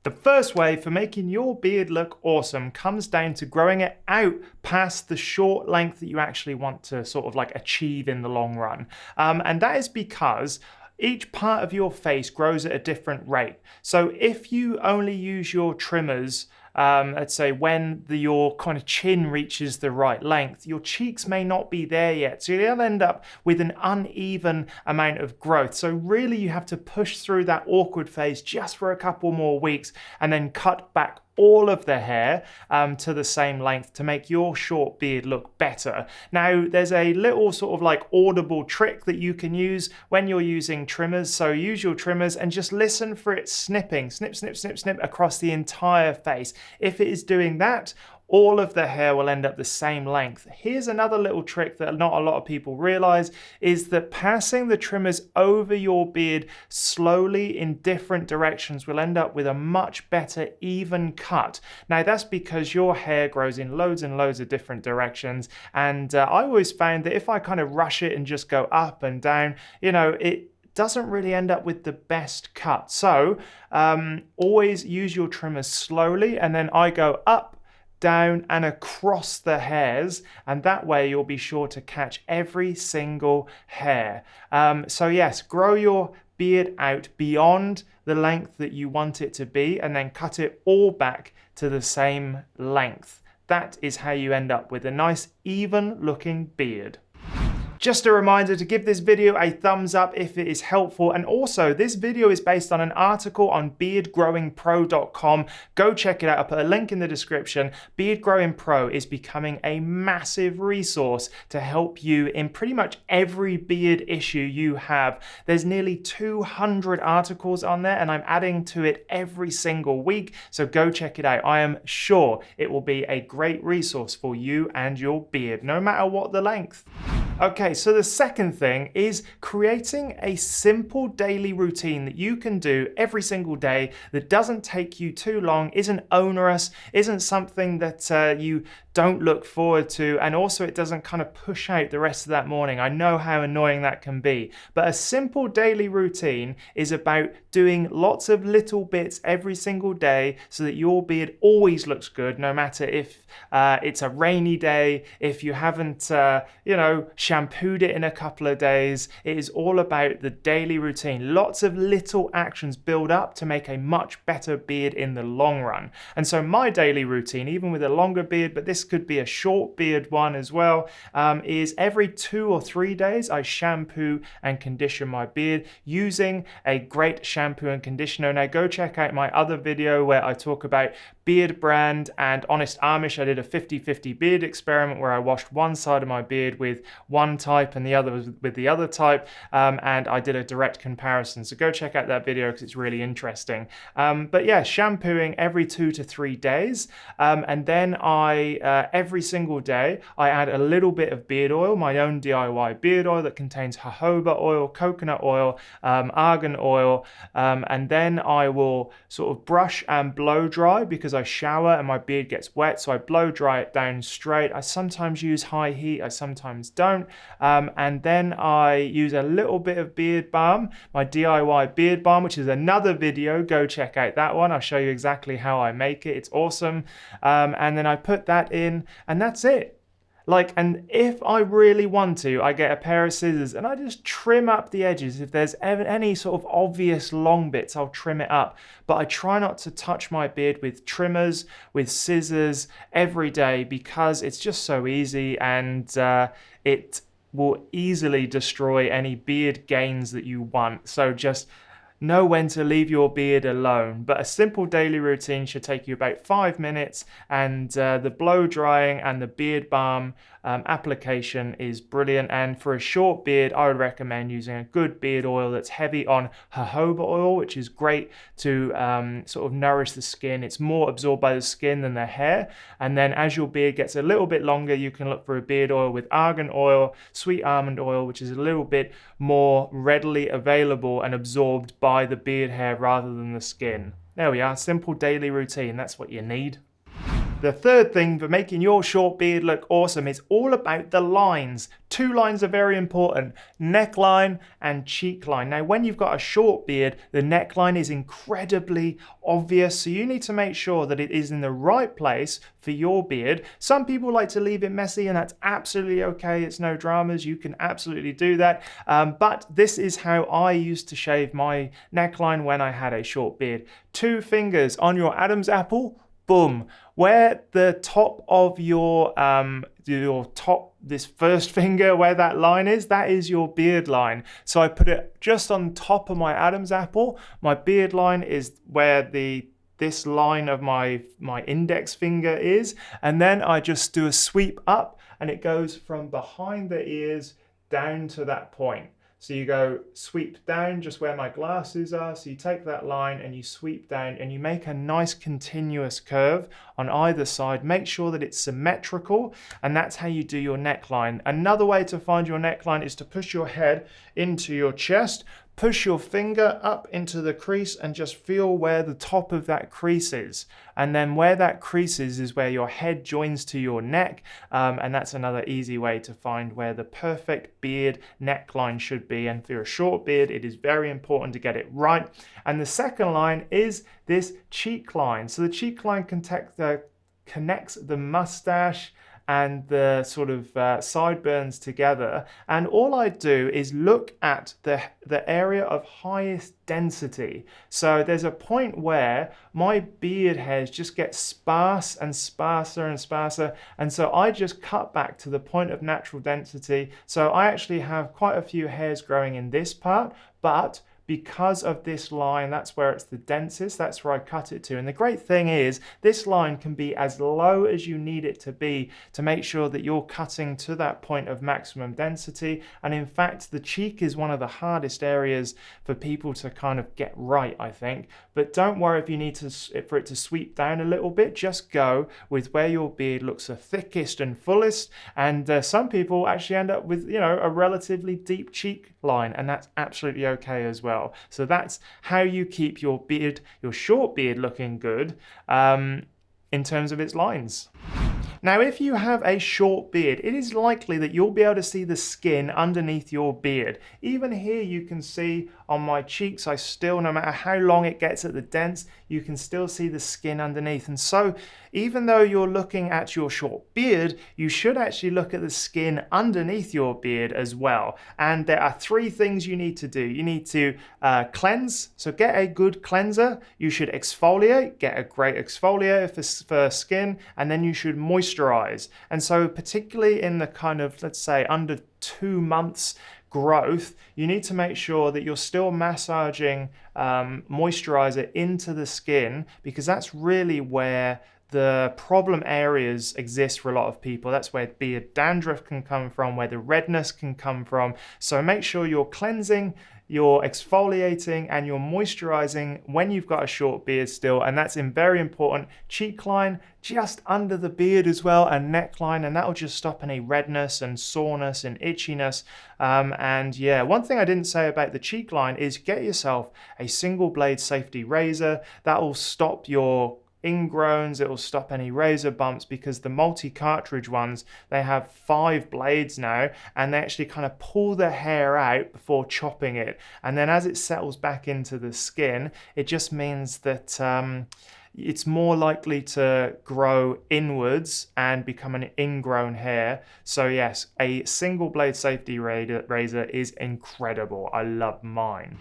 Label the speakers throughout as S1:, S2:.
S1: The first way for making your beard look awesome comes down to growing it out past the short length that you actually want to sort of like achieve in the long run. And that is because each part of your face grows at a different rate. So if you only use your trimmers, let's say when your kind of chin reaches the right length, your cheeks may not be there yet. So you'll end up with an uneven amount of growth. So really you have to push through that awkward phase just for a couple more weeks and then cut back all of the hair to the same length to make your short beard look better. Now, there's a little sort of like audible trick that you can use when you're using trimmers. So use your trimmers and just listen for it snipping, snip, snip, snip, snip across the entire face. If it is doing that, all of the hair will end up the same length. Here's another little trick that not a lot of people realize is that passing the trimmers over your beard slowly in different directions will end up with a much better even cut. Now that's because your hair grows in loads and loads of different directions, and I always found that if I kind of rush it and just go up and down, it doesn't really end up with the best cut. So always use your trimmers slowly, and then I go up, down and across the hairs, and that way you'll be sure to catch every single hair. So yes, grow your beard out beyond the length that you want it to be and then cut it all back to the same length. That is how you end up with a nice even looking beard. Just a reminder to give this video a thumbs up if it is helpful, and also this video is based on an article on beardgrowingpro.com. Go check it out. I'll put a link in the description. Beard Growing Pro is becoming a massive resource to help you in pretty much every beard issue you have. There's nearly 200 articles on there and I'm adding to it every single week, so go check it out. I am sure it will be a great resource for you and your beard, no matter what the length. Okay, so the second thing is creating a simple daily routine that you can do every single day that doesn't take you too long, isn't onerous, isn't something that you don't look forward to, and also it doesn't kind of push out the rest of that morning. I know how annoying that can be, but a simple daily routine is about doing lots of little bits every single day so that your beard always looks good, no matter if it's a rainy day, if you haven't, shampooed it in a couple of days. It is all about the daily routine. Lots of little actions build up to make a much better beard in the long run. And so my daily routine, even with a longer beard, but this could be a short beard one as well, is every 2 or 3 days I shampoo and condition my beard using a great shampoo and conditioner. Now go check out my other video where I talk about Beard Brand and Honest Amish. I did a 50-50 beard experiment where I washed one side of my beard with one type and the other was with the other type, and I did a direct comparison. So go check out that video because it's really interesting. But yeah, shampooing every 2 to 3 days, and then every single day I add a little bit of beard oil, my own DIY beard oil that contains jojoba oil, coconut oil, argan oil, and then I will sort of brush and blow dry because I shower and my beard gets wet, so I blow dry it down straight. I sometimes use high heat, I sometimes don't, and then I use a little bit of beard balm, my DIY beard balm, which is another video. Go check out that one. I'll show you exactly how I make it. It's awesome. And then I put that in and that's it. And if I really want to, I get a pair of scissors and I just trim up the edges. If there's any sort of obvious long bits, I'll trim it up. But I try not to touch my beard with trimmers, with scissors every day because it's just so easy, and it will easily destroy any beard gains that you want. So just know when to leave your beard alone. But a simple daily routine should take you about 5 minutes, and the blow drying and the beard balm application is brilliant. And for a short beard, I would recommend using a good beard oil that's heavy on jojoba oil, which is great to sort of nourish the skin. It's more absorbed by the skin than the hair. And then as your beard gets a little bit longer, you can look for a beard oil with argan oil, sweet almond oil, which is a little bit more readily available and absorbed by the beard hair rather than the skin. There we are, simple daily routine. That's what you need. The third thing for making your short beard look awesome is all about the lines. 2 lines are very important, neckline and cheek line. Now, when you've got a short beard, the neckline is incredibly obvious, so you need to make sure that it is in the right place for your beard. Some people like to leave it messy, and that's absolutely okay. It's no dramas. You can absolutely do that. But this is how I used to shave my neckline when I had a short beard. 2 fingers on your Adam's apple. Boom. Where the top of your this first finger, where that line is, that is your beard line. So I put it just on top of my Adam's apple. My beard line is where this line of my index finger is. And then I just do a sweep up, and it goes from behind the ears down to that point. So you go sweep down just where my glasses are. So you take that line and you sweep down and you make a nice continuous curve on either side. Make sure that it's symmetrical, and that's how you do your neckline. Another way to find your neckline is to push your head into your chest, push your finger up into the crease and just feel where the top of that crease is. And then where that crease is where your head joins to your neck. And that's another easy way to find where the perfect beard neckline should be. And for a short beard, it is very important to get it right. And the second line is this cheek line. So the cheek line connects the mustache and the sort of sideburns together. And all I do is look at the area of highest density. So there's a point where my beard hairs just get sparse and sparser and sparser. And so I just cut back to the point of natural density. So I actually have quite a few hairs growing in this part, but because of this line, that's where it's the densest, that's where I cut it to. And the great thing is, this line can be as low as you need it to be to make sure that you're cutting to that point of maximum density. And in fact, the cheek is one of the hardest areas for people to kind of get right, I think. But don't worry if you need for it to sweep down a little bit, just go with where your beard looks the thickest and fullest. And some people actually end up with, a relatively deep cheek line, and that's absolutely okay as well. So that's how you keep your beard, your short beard, looking good in terms of its lines. Now, if you have a short beard, it is likely that you'll be able to see the skin underneath your beard. Even here, you can see on my cheeks, no matter how long it gets at the dents, you can still see the skin underneath. And so even though you're looking at your short beard, you should actually look at the skin underneath your beard as well. And there are 3 things you need to do. You need to cleanse, so get a good cleanser. You should exfoliate, get a great exfoliator for skin, and then you should moisturize. And so particularly in the kind of, let's say, under 2 months growth, you need to make sure that you're still massaging moisturizer into the skin, because that's really where the problem areas exist for a lot of people. That's where beard dandruff can come from, where the redness can come from. So make sure you're cleansing, you're exfoliating, and you're moisturizing when you've got a short beard still. And that's very important. Cheek line just under the beard as well, and neckline, and that'll just stop any redness and soreness and itchiness. And yeah, one thing I didn't say about the cheek line is get yourself a single blade safety razor. That will stop your ingrowns, it will stop any razor bumps, because the multi-cartridge ones, they have 5 blades now, and they actually kind of pull the hair out before chopping it, and then as it settles back into the skin, it just means that it's more likely to grow inwards and become an ingrown hair. So yes, a single blade safety razor is incredible. I love mine.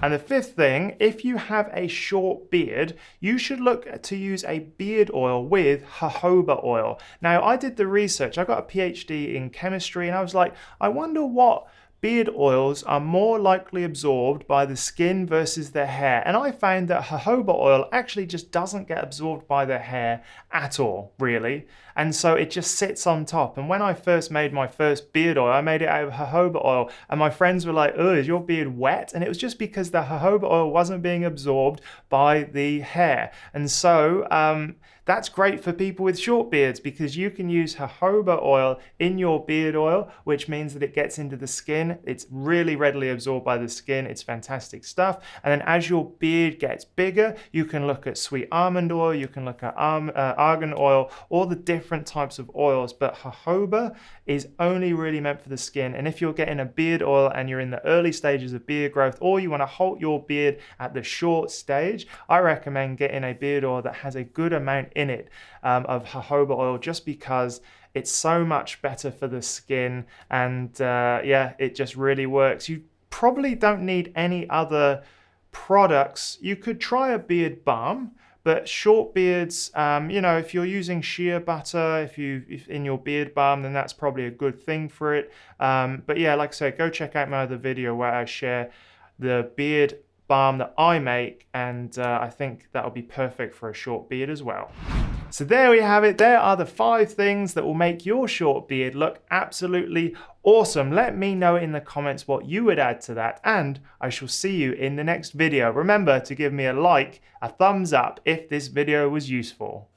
S1: And the 5th thing, if you have a short beard, you should look to use a beard oil with jojoba oil. Now, I did the research. I got a PhD in chemistry, and I was like, I wonder what beard oils are more likely absorbed by the skin versus the hair. And I found that jojoba oil actually just doesn't get absorbed by the hair at all, really. And so it just sits on top. And when I first made my first beard oil, I made it out of jojoba oil. And my friends were like, oh, is your beard wet? And it was just because the jojoba oil wasn't being absorbed by the hair. And so That's great for people with short beards because you can use jojoba oil in your beard oil, which means that it gets into the skin. It's really readily absorbed by the skin. It's fantastic stuff. And then as your beard gets bigger, you can look at sweet almond oil, you can look at argan oil, all the different types of oils, but jojoba is only really meant for the skin. And if you're getting a beard oil and you're in the early stages of beard growth, or you want to halt your beard at the short stage, I recommend getting a beard oil that has a good amount in it of jojoba oil, just because it's so much better for the skin. And yeah, it just really works. You probably don't need any other products. You could try a beard balm, but short beards, you know, if you're using shea butter, if in your beard balm, then that's probably a good thing for it. But yeah, like I said, go check out my other video where I share the beard balm that I make, and I think that'll be perfect for a short beard as well. So there we have it. There are the 5 things that will make your short beard look absolutely awesome. Let me know in the comments what you would add to that, and I shall see you in the next video. Remember to give me a like, a thumbs up if this video was useful.